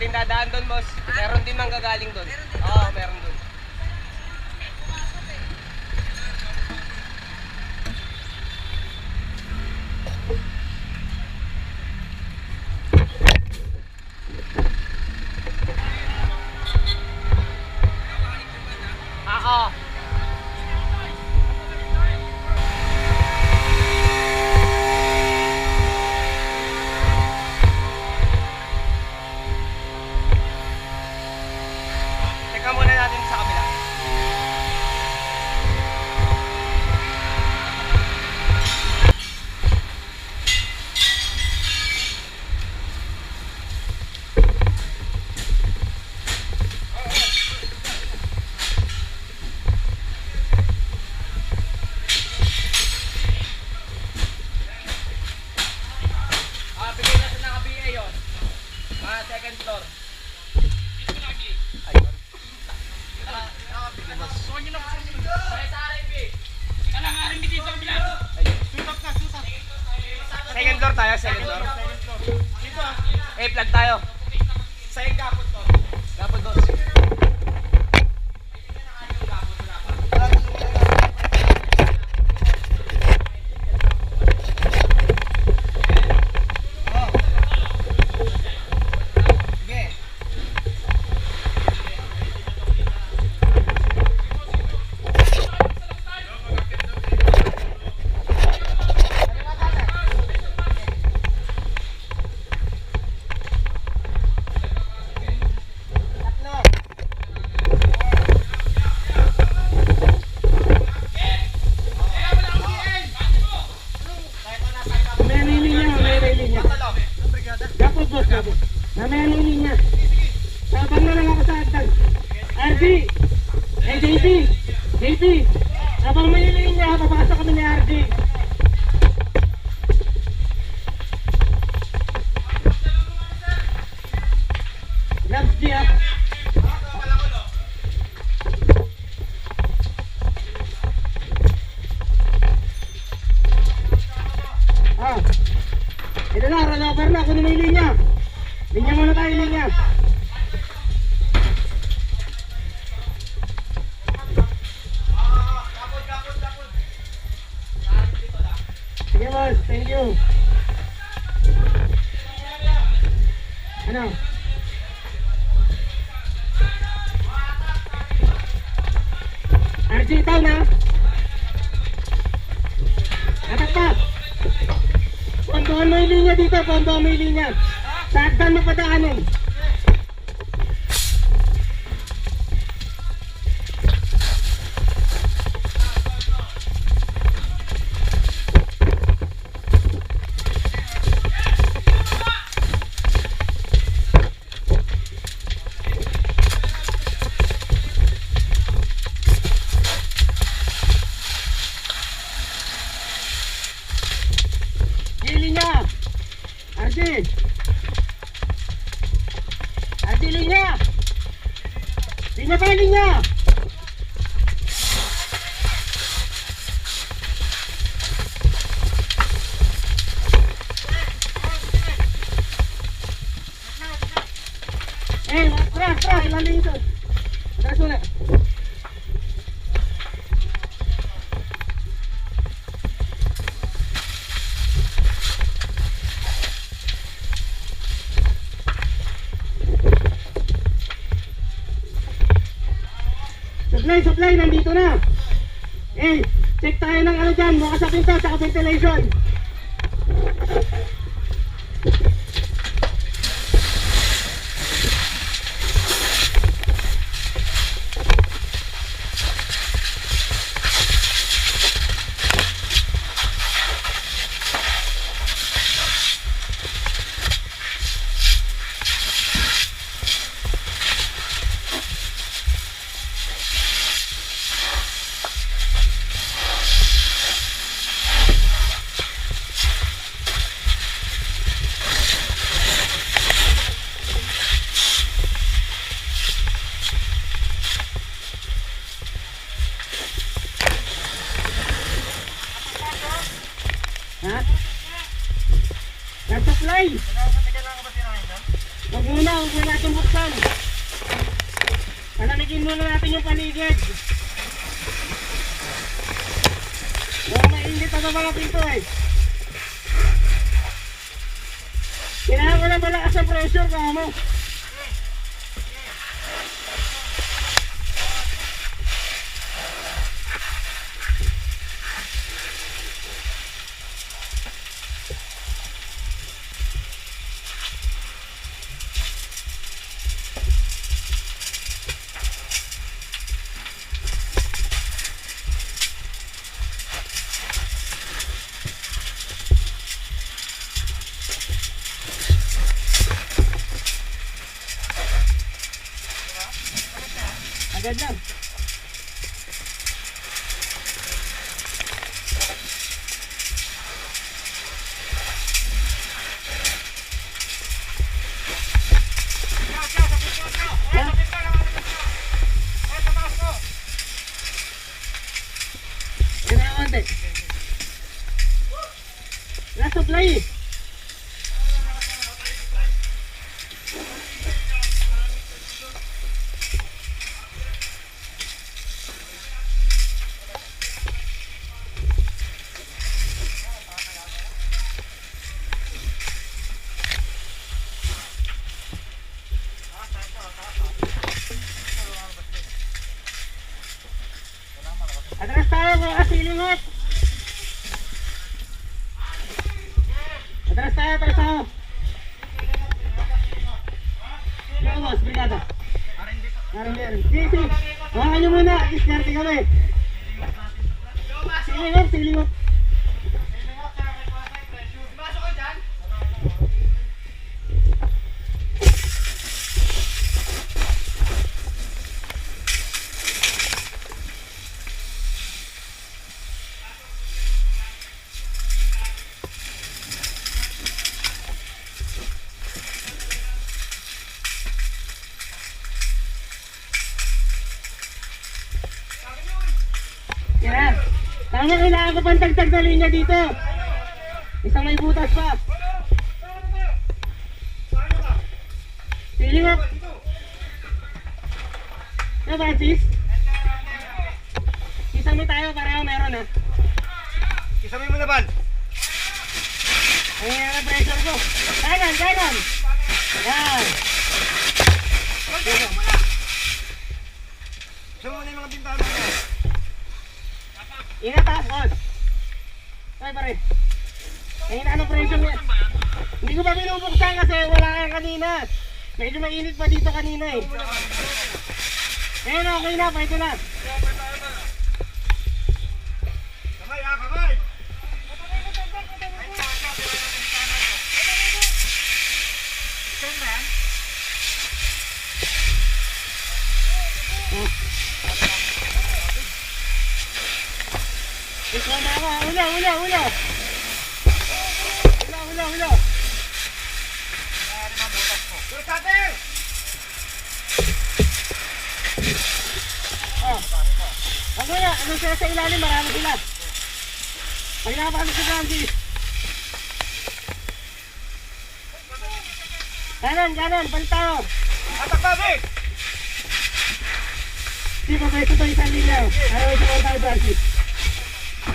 din dadaan doon, boss. Meron din manggagaling doon. Oo, meron doon. Oo. Teka muna natin sa kabila. Bigay na sa naka-BA yun. Second floor. Ayun. Second floor tayo, second floor. Flag tayo. Sa'yo gapon to. Gapon to. Mamaya ng linya. Sabang na lang ako sa agtag. RD! JP! JP! Sabang may linya, papasok kami ni RD. Labs G ah. Ito na, run-over na. Kunin mo yung linya. Linya muna tayo, linya. Sige boss, thank you. Ano? RG town ha? Atak pa! Pondohan mo yung linya dito, pondohan mo yung linya. Sagdan mo padaanin. Linya! RG! RG linya! Linya pa linya! Tras, landing ito. Tras muna. Supply, nandito na. Check tayo ng ano dyan, mga sa pinto, saka ventilation. Ha? Supply! Nagkatagal lang ka ba sinahin doon? Huwag muna natin buksan. Palamigin muna natin yung paligid. Huwag mainit ang mga pinto eh. Kailangan ko na malakas ang pressure ka mo. Agad lang. Last supply. Atras tayo mga silingot. Atras tayo. Yo, boss, brigada. Narin. Sige. Hawakan nyo muna, iskarte kami. Silingot. Yan. Tama, kailangan ko pang tagtag na linya dito. Isang may butas pa. Siling mo. Ano ba, Francis? Kisame tayo, pareho meron ha. Kisame mo na, Bal. Ayan ang pressure ko. Kanan. Yan. Kisame mo na yung mga bintana mo. Ingat ha, boss. Ay, pare. Ayun na, anong pressure niya? Hindi ko pa binubuksan kasi wala kang kanina. Medyo mainit pa dito kanina eh. Ayun, okay na, pwede na. Kamay! Ikaw na ako, ula. Pero cutter! Ako na, anong sila sa ilalim, marami sila. Pag nakapasok si Francis. Kanan, balik tayo. Atak babi! Di ba pwesto ito isang linya? Ayaw ito tayo, Francis.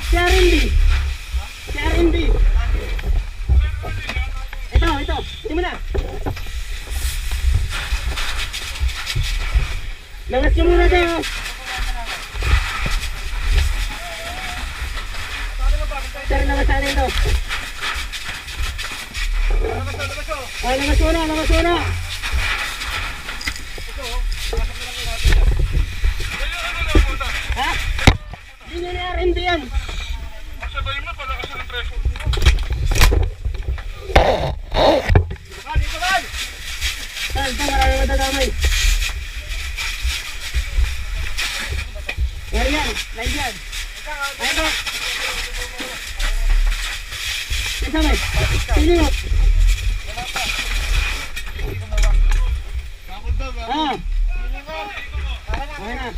Si R&B. Ito. Hindi mo na. Langas nyo muna tayo. Sir, langas natin ito. Ay, langas muna. Ha? Hindi nyo na R&B yan. Sabayin mo, palakas ng pressure. Dito, Bal! Saan, marami matadamay. Yan, live yan. Ay, ito. Isa may. Sili mo. Okay na.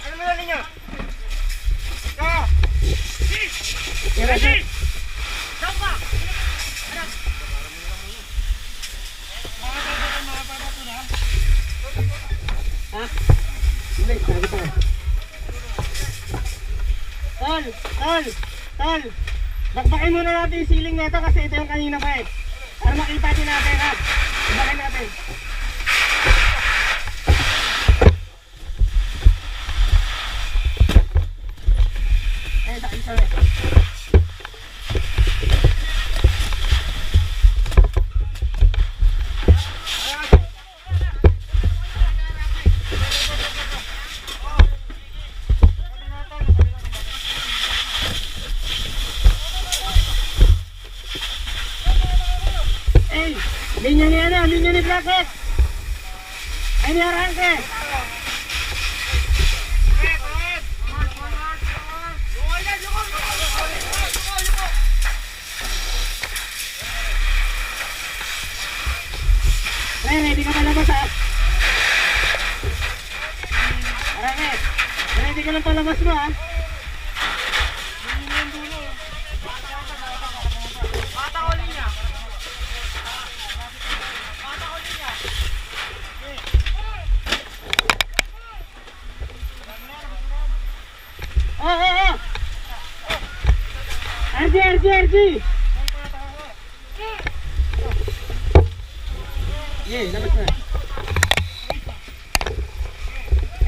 Ano mo na ninyo? Tira siya. Tol! Tol! Bakbakin muna natin yung ceiling nito kasi ito yung kanina pa eh. Para makita din natin ha. Bakbakin natin. Eh, sa isa eh. Linya ni ano, linya ni Blackhead. Ay ni Arangke. Ready ka palabas ha? Arangke, ready ka lang palabas mo ha? Oh. RG. Labas na.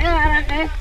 Arangke.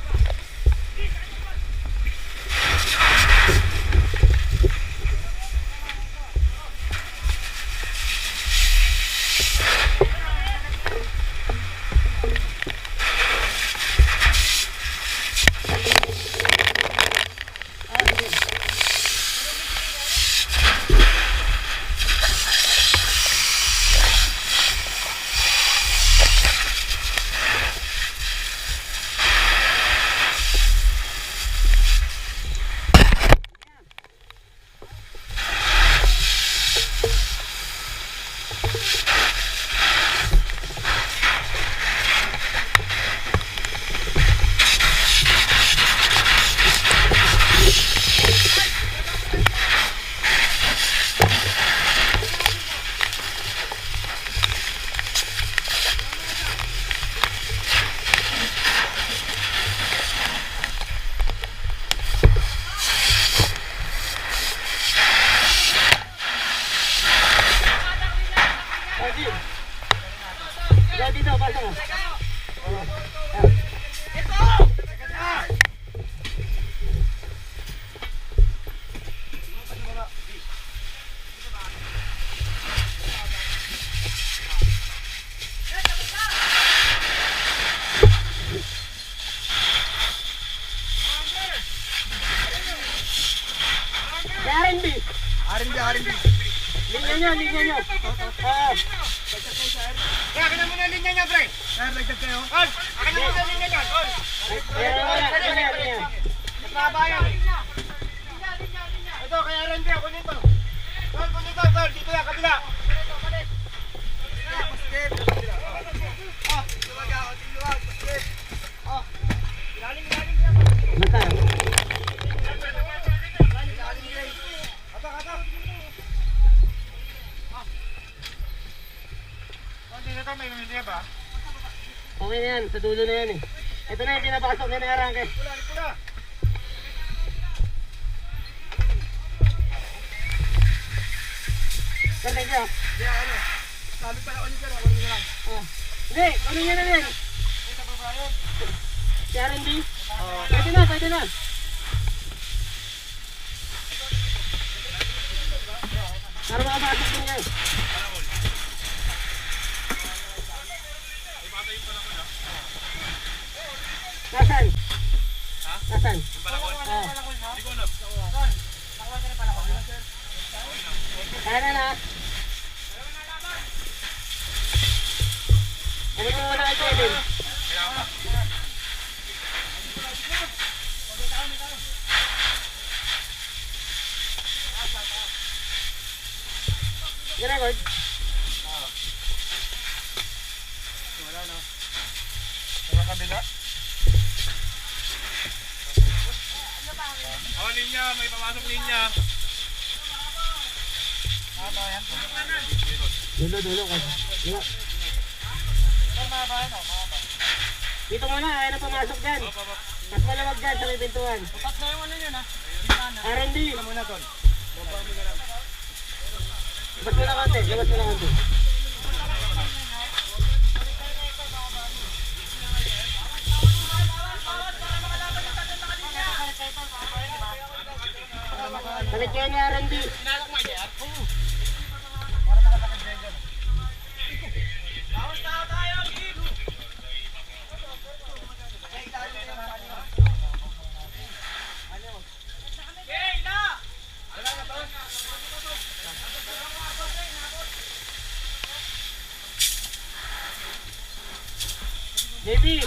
Dito, pasok mo. R&B. Linya nyo. Kaya akin na muna linya nyo, pre. Nagtag kayo. Akin na muna linya nyo. Linya. Nagbabayan. Ito, kaya R&B ako nito. Tol, dito yan, kabila. Okay na yan, sa dulo na yan eh. Ito na yung pinapasok na yung Arangke. Pula. Sir, thank you. Sabi pala ulit sir, ako nyo lang. Hindi, ano nyo na rin? Ito pa ba yun? Si R&B? Pwede na. Para makapasok din yan. Nasaan? Ha? Nasaan? Yung palakon? Oo. Hindi ko alam. Nakuha niya ng palakon. Kaya na. Ano mo muna kayo din? Kailangan ba? Gina-record? Oo. Wala no? Sa kabila? Linya, may pamasok linya. Mahaba yan. Dulo. Mahaba yan, mahaba. Dito muna, ayaw na pumasok dyan. Mas malamag dyan sa may pintuan. Butas na yung ano yun ha. R&D. Labas mo na konti, labas mo na konti. Balik kayo ni R&D. JB!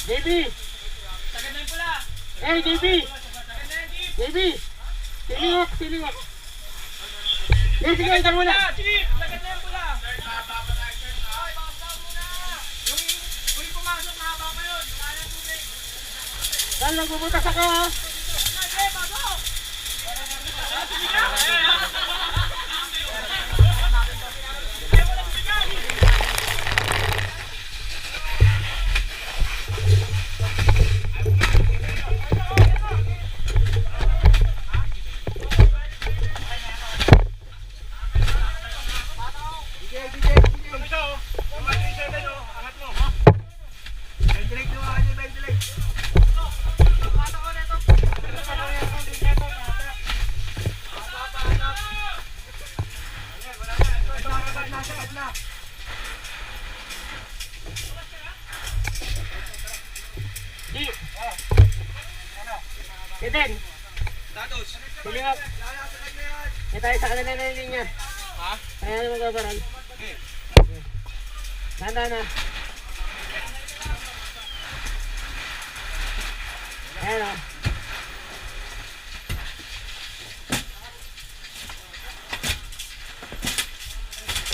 JB! Hey, JB! JB! Silingok, silingok! Eh, sige, ikaw muna! Sige, lagad na yung pula. Yung huling pumasok, mahaba pa yun. Wala ng tubig. Dahil nagbubutas ako ha! Sige, pasok! Sige na! Eden, Status. silingok! May tayo sa kanila na yung linya. Ha? Kaya na magbabaran. Tanda na. Ayan o.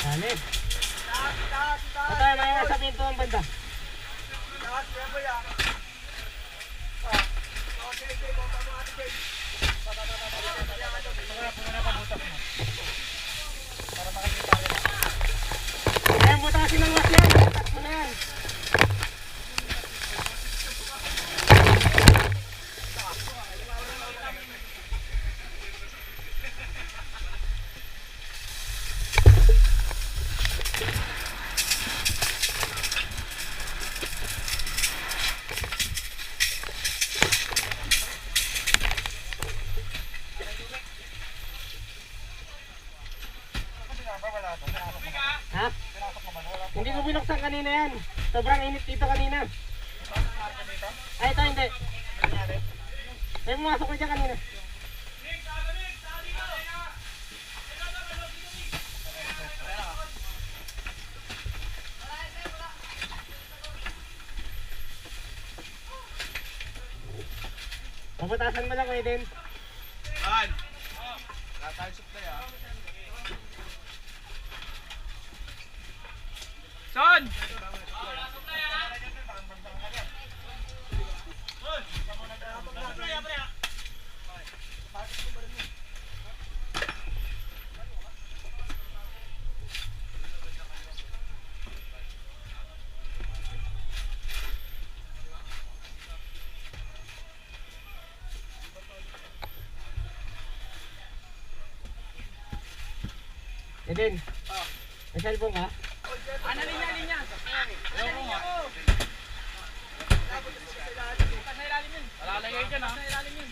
Dali. Ito yung mga nasa pinto ang banda. Ayan, butasin ng mas yan. Butas mo na yan. Ha? Hindi ko binuksan kanina yan. Sobrang init dito kanina. Ay, ito hindi. Ay, pumasok ko dyan kanina. Pabutasan mo lang ko, Eden. Saan? Tatay supply ah. Son! Eden, may cellphone ka? Linya. Linya ko. Bukas na ilalim yun. Alalagay dyan ha. Bukas na ilalim yun.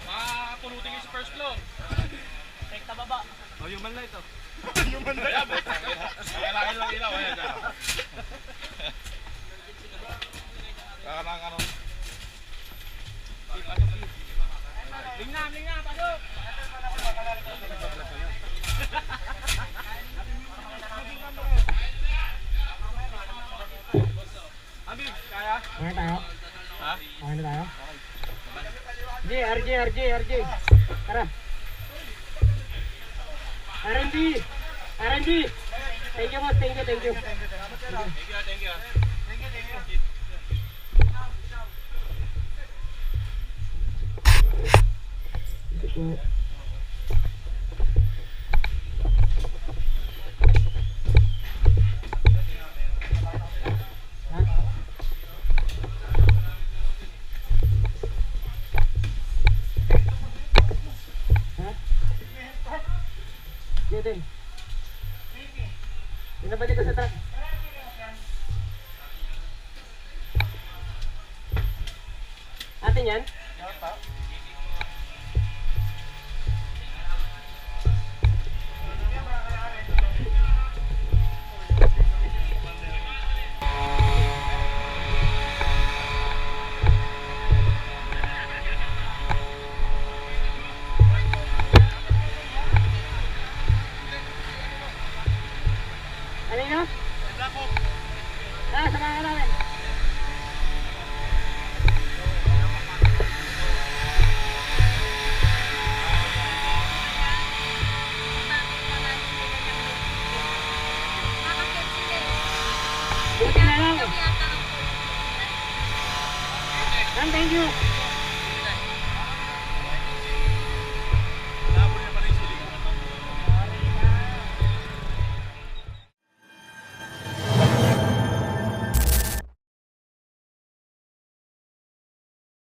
Makapulutin yung sa first floor. Tekta baba. Oh, human light oh. Human light. Kailangan lang ilaw. Ayan dyan. Kailangan ano. Lingna, pasok. Habib, kaya? Kaya tayo? Ha? Kaya na tayo? RJ. Tara. R&D. Thank you, boss. Thank you, thank you. Thank you. Yun din. Binabalik ko sa truck. Atin yan? Ano yun? Samahan ka namin. Buti na lang. Thank you.